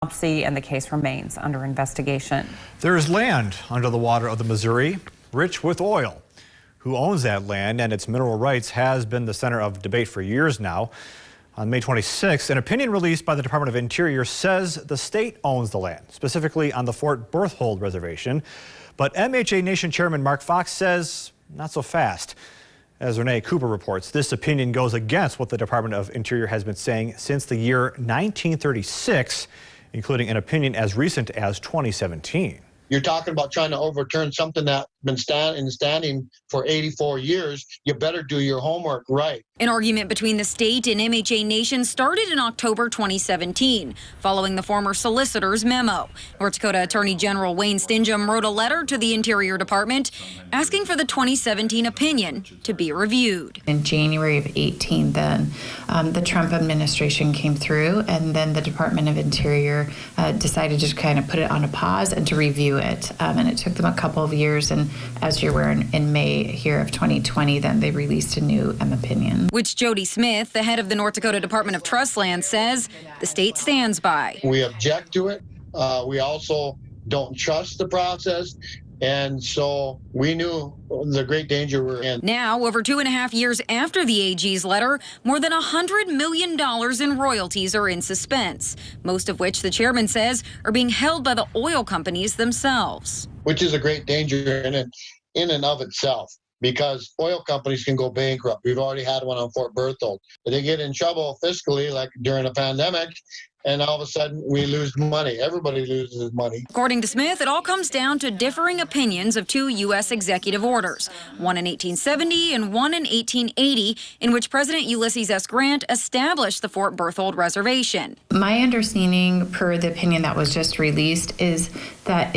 And the case remains under investigation. There is land under the water of the Missouri, rich with oil. Who owns that land and its mineral rights has been the center of debate for years now. On May 26th, an opinion released by the Department of Interior says the state owns the land, specifically on the Fort Berthold Reservation. But MHA Nation Chairman Mark Fox says not so fast. As Renee Cooper reports, this opinion goes against what the Department of Interior has been saying since the year 1936, including an opinion as recent as 2017. You're talking about trying to overturn something that's been standing for 84 years. You better do your homework right. An argument between the state and MHA Nation started in October 2017, following the former solicitor's memo. North Dakota Attorney General Wayne Stingham wrote a letter to the Interior Department asking for the 2017 opinion to be reviewed. In January of 18, then the Trump administration came through, and then the Department of Interior decided to kind of put it on a pause and to review it. And it took them a couple of years, and as you're aware, in May here of 2020, then they released a new opinion. Which Jody Smith, the head of the North Dakota Department of Trust Land, says the state stands by. We object to it. We also don't trust the process. And so we knew the great danger we're in. Now, over 2.5 years after the AG's letter, more than $100 million in royalties are in suspense, most of which the chairman says are being held by the oil companies themselves. Which is a great danger in and of itself, because oil companies can go bankrupt. We've already had one on Fort Berthold. They get in trouble fiscally, like during a pandemic, and all of a sudden we lose money. Everybody loses money. According to Smith, it all comes down to differing opinions of two U.S. executive orders, one in 1870 and one in 1880, in which President Ulysses S. Grant established the Fort Berthold Reservation. My understanding, per the opinion that was just released, is that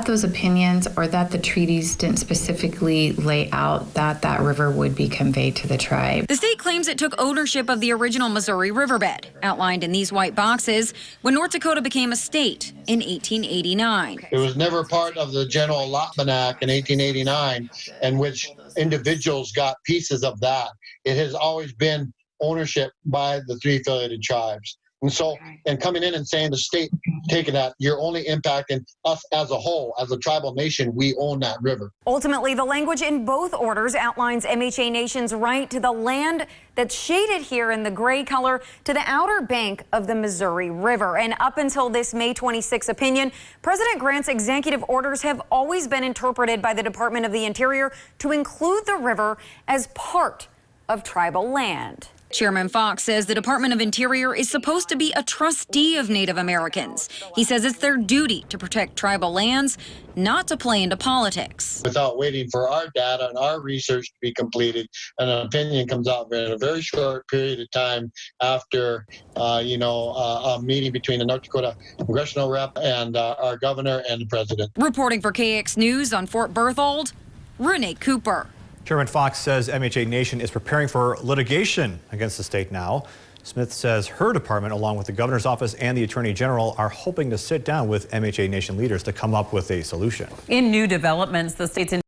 those opinions, or that the treaties didn't specifically lay out that river would be conveyed to the tribe. The state claims it took ownership of the original Missouri riverbed, outlined in these white boxes, when North Dakota became a state in 1889. It was never part of the General Allotment Act in 1889, in which individuals got pieces of that. It has always been ownership by the three affiliated tribes. And so, and coming in and saying the state taking that, you're only impacting us as a whole. As a tribal nation, we own that river. Ultimately, the language in both orders outlines MHA Nation's right to the land that's shaded here in the gray color to the outer bank of the Missouri River. And up until this May 26 opinion, President Grant's executive orders have always been interpreted by the Department of the Interior to include the river as part of tribal land. Chairman Fox says the Department of Interior is supposed to be a trustee of Native Americans. He says it's their duty to protect tribal lands, not to play into politics. Without waiting for our data and our research to be completed, and an opinion comes out in a very short period of time after, a meeting between the North Dakota congressional rep and our governor and the president. Reporting for KX News on Fort Berthold, Renee Cooper. Chairman Fox says MHA Nation is preparing for litigation against the state now. Smith says her department, along with the governor's office and the attorney general, are hoping to sit down with MHA Nation leaders to come up with a solution. In new developments, the state's